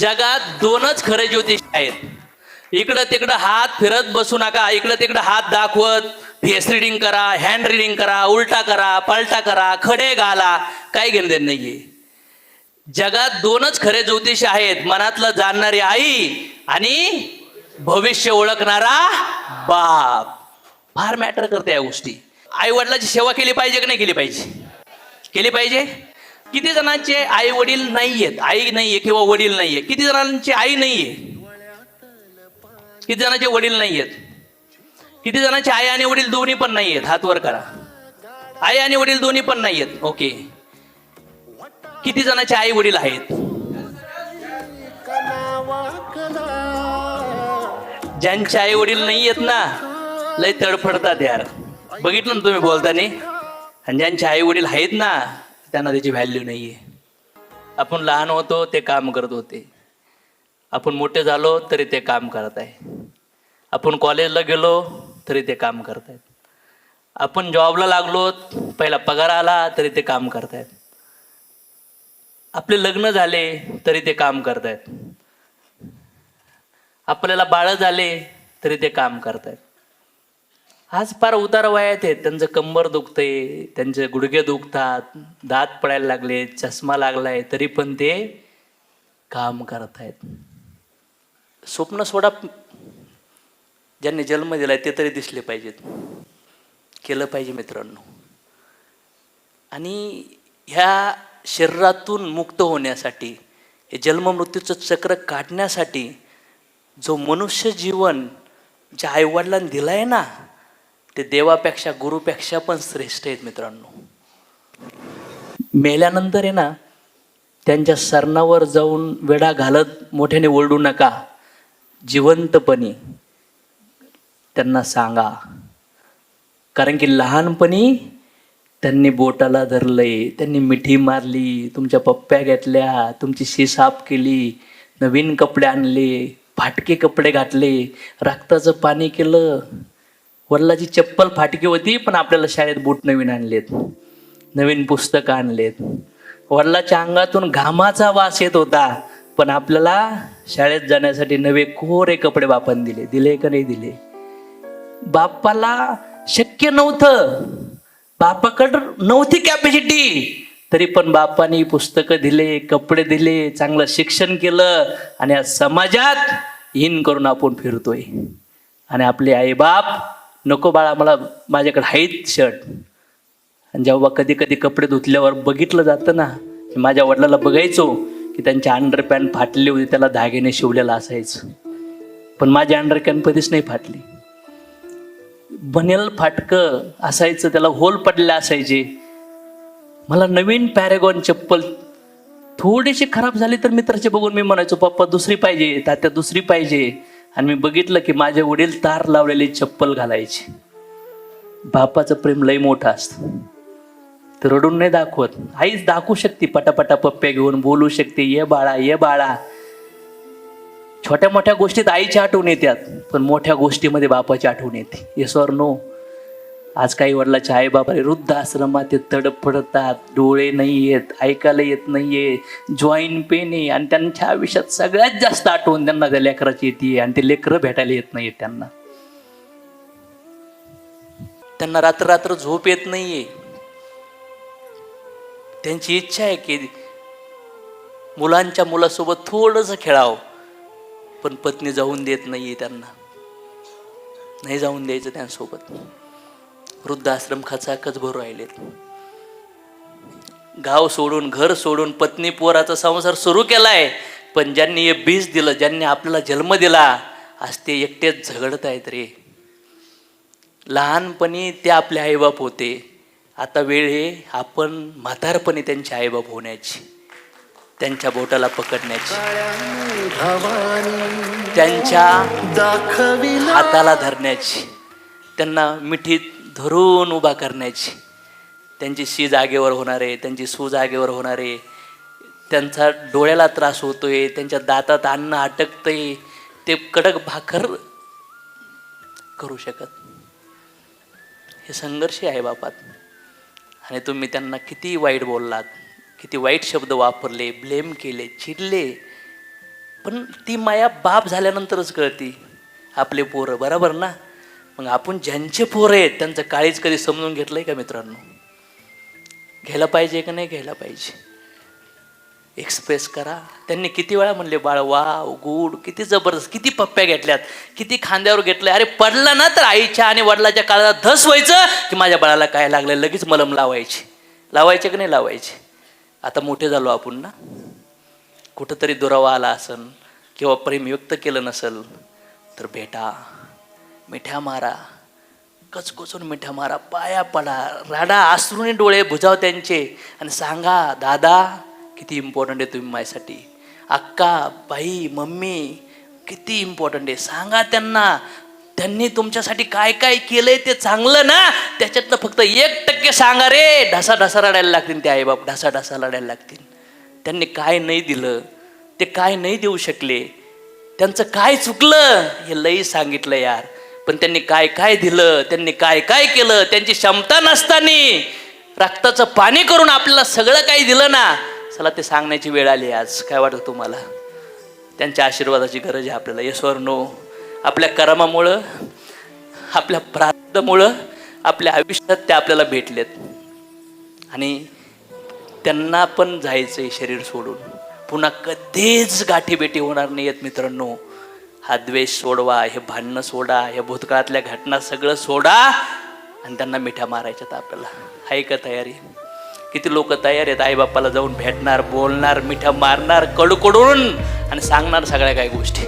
जगात दोनच खरे ज्योतिष आहेत. इकडं तिकडं हात फिरत बसू नका. इकडं तिकडं हात दाखवत फेस रिडिंग करा, हँड रिडिंग करा, उलटा करा, पलटा करा, खडे घाला, काही घेणं नाहीये. जगात दोनच खरे ज्योतिष आहेत, मनातलं जाणणारी आई आणि भविष्य ओळखणारा बाप. फार मॅटर करते या गोष्टी. आई वडिलाची सेवा केली पाहिजे की नाही केली पाहिजे? केली पाहिजे. किती जणांचे आई वडील नाहीयेत, आई नाहीये किंवा वडील नाहीये? किती जणांची आई नाहीये? किती जणांचे वडील नाहीयेत? किती जणांचे आई आणि वडील दोन्ही पण नाहीयेत? हात वर करा. आई आणि वडील दोन्ही पण नाहीयेत. ओके. किती जणांचे आई वडील आहेत? ज्यांचे आई वडील नाहीयेत ना, लय तडफडतात यार. बघितलं ना तुम्ही बोलताना. आणि ज्यांचे आई वडील आहेत ना, त्यांना त्याची व्हॅल्यू नाहीये. आपण लहान होतो ते काम करत होते, आपण मोठे झालो तरी ते काम करत आहे, आपण कॉलेजला गेलो तरी ते काम करतायत, आपण जॉबला लागलो पहिला पगार आला तरी ते काम करतायत, आपले लग्न झाले तरी ते काम करतायत, आपल्याला बाळ झाले तरी ते काम करतायत. आज फार उतार वयात आहेत, त्यांचं कंबर दुखतंय, त्यांचे गुडघे दुखतात, दात पडायला लागले, चष्मा लागलाय, तरी पण ते काम करतायत. स्वप्न सोडा, ज्यांनी जन्म दिलाय ते तरी दिसले पाहिजेत. केलं पाहिजे मित्रांनो. आणि ह्या शरीरातून मुक्त होण्यासाठी, हे जन्ममृत्यूचं चक्र काढण्यासाठी जो मनुष्य जीवन ज्या आईवडिलांनी दिलाय ना, ते देवापेक्षा गुरुपेक्षा पण श्रेष्ठ आहेत मित्रांनो. मेल्यानंतर आहे ना, त्यांच्या सरणावर जाऊन वेडा घालत मोठ्याने ओरडू नका. जिवंतपणी त्यांना सांगा. कारण की लहानपणी त्यांनी बोटाला धरलंय, त्यांनी मिठी मारली, तुमच्या पप्प्या घेतल्या, तुमची शी साफ केली, नवीन कपडे आणले, फाटके कपडे घातले, रक्ताचं पाणी केलं. वडिलाची चप्पल फाटकी होती पण आपल्याला शाळेत बूट नवीन आणलेत, नवीन पुस्तकं आणलेत. वडिलाच्या अंगातून घामाचा वास येत होता पण आपल्याला शाळेत जाण्यासाठी नवे कोरे कपडे बापाने दिले. दिले का नाही दिले? बापाला शक्य नव्हतं, बापाकडं नव्हती कॅपॅसिटी, तरी पण बापाने पुस्तकं दिले, कपडे दिले, चांगलं शिक्षण केलं. आणि आज समाजात हीन करून आपण फिरतोय. आणि आपले आई बाप, नको बाळा मला माझ्याकडे आहेत शर्ट. आणि जेव्हा कधी कधी कपडे धुतल्यावर बघितलं जातं ना, माझ्या वडिलाला बघायचो की त्यांची अंडरपॅन्ट फाटली होती, त्याला धाग्याने शिवलेलं असायचं, पण माझी अंडरपॅन्ट कधीच नाही फाटली. बनेल फाटकं असायचं, त्याला होल पडले असायचे. मला नवीन पॅरेगॉन चप्पल थोडीशी खराब झाली तर मित्राचे बघून मी म्हणायचो पप्पा दुसरी पाहिजे, तात्या दुसरी पाहिजे. आणि मी बघितलं की माझे वडील तार लावलेली चप्पल घालायचे. बापाचं प्रेम लय मोठं असतं. तर रडून नाही दाखवत. आईच दाखवू शकते, पटापटा पप्प्या घेऊन बोलू शकते, ये बाळा ये बाळा. छोट्या मोठ्या गोष्टीत आईची आठवण येतात, पण मोठ्या गोष्टीमध्ये बापाची आठवण येते. Yes or no? आज काही वडिलाचे आई बाबा वृद्ध आश्रमात ते तडफडतात, डोळे नाही येत, ऐकायला येत नाहीये, जॉईंट पेन आहे. आणि त्यांच्या आयुष्यात सगळ्यात जास्त आठवण त्यांना त्या लेकराची येते. आणि ते लेकरं भेटायला येत नाहीये त्यांना. त्यांना रात्र रात्र झोप येत नाहीये. त्यांची इच्छा आहे की मुलांच्या मुलासोबत थोडंसं खेळावं, पण पत्नी जाऊन देत नाहीये त्यांना. नाही जाऊन द्यायचं त्यांसोबत. वृद्धाश्रम खचाखच भरू राहिलेत. गाव सोडून, घर सोडून पत्नी पोराचा संसार सुरू केलाय, पण ज्यांनी हे बीज दिलं, ज्यांनी आपल्याला जन्म दिला, आज ते एकटेच झगडत आहेत रे. लहानपणी ते आपले आईबाप होते, आता वेळ आहे आपण म्हातारपणी त्यांचे आईबाप होण्याची, त्यांच्या बोटाला पकडण्याची, त्यांच्या हाताला धरण्याची, त्यांना मिठीत धरून उभा करण्याची. त्यांची शी जागेवर होणार आहे, त्यांची सू जागेवर होणार आहे, त्यांचा डोळ्याला त्रास होतोय, त्यांच्या दातात अन्न अटकतंय, ते कडक भाकर करू शकत. हे संघर्ष आहे बापात. आणि तुम्ही त्यांना किती वाईट बोललात, किती वाईट शब्द वापरले, ब्लेम केले, चिडले, पण ती माया बाप झाल्यानंतरच कळती. आपले पोरं, बरोबर ना? मग आपण ज्यांचे पोरं आहेत त्यांचं काळीज कधी समजून घेतलंय का मित्रांनो? घ्यायला पाहिजे का नाही घ्यायला पाहिजे? एक्सप्रेस करा. त्यांनी किती वेळा म्हणले, बाळ वाव गुड, किती जबरदस्त, किती पप्प्या घेतल्यात, किती खांद्यावर घेतलंय. अरे पडला ना तर आईच्या आणि वडिलाच्या काळात धस व्हायचं की माझ्या बाळाला काय लागलं, लगेच मलम लावायचे की नाही लावायचे. आता मोठे झालो आपण ना, कुठंतरी दुरावा आला असन किंवा प्रेम व्यक्त केलं नसल तर भेटा, मिठ्या मारा, कचकचून मिठ्या मारा, पाया पडा, राडा, आसरुनी डोळे भुजाव त्यांचे आणि सांगा, दादा किती इम्पॉर्टंट आहे तुम्ही माझ्यासाठी, अक्का, बाई, मम्मी किती इम्पॉर्टंट आहे. सांगा त्यांना, त्यांनी तुमच्यासाठी काय काय केलंय ते चांगलं ना, त्याच्यातलं फक्त 1% सांगा रे. ढासा ढासा रडायला लागतील ते आईबाप, ढासा ढासा रडायला लागतील. त्यांनी काय नाही दिलं, ते काय नाही देऊ शकले, त्यांचं काय चुकलं हे लई सांगितलं यार. पण त्यांनी काय काय दिलं, त्यांनी काय काय केलं, त्यांची क्षमता नसताना रक्ताचं पाणी करून आपल्याला सगळं काही दिलं ना. चला ते सांगण्याची वेळ आली आज. काय वाटतं तुम्हाला? त्यांच्या आशीर्वादाची गरज आहे आपल्याला. Yes or no? आपल्या कर्मामुळं, आपल्या प्रारब्धामुळं आपल्या आयुष्यात ते आपल्याला भेटलेत आणि त्यांना पण जायचंय शरीर सोडून. पुन्हा कधीच गाठीभेटी होणार नाही आहेत मित्रांनो. हा द्वेष सोडवा, हे भांडणं सोडा, ह्या भूतकाळातल्या घटना सगळं सोडा आणि त्यांना मिठ्या मारायच्यात आपल्याला. आहे का तयारी? किती लोक तयार आहेत आईबापाला जाऊन भेटणार, बोलणार, मिठ्या मारणार कडकडून आणि सांगणार सगळ्या काही गोष्टी.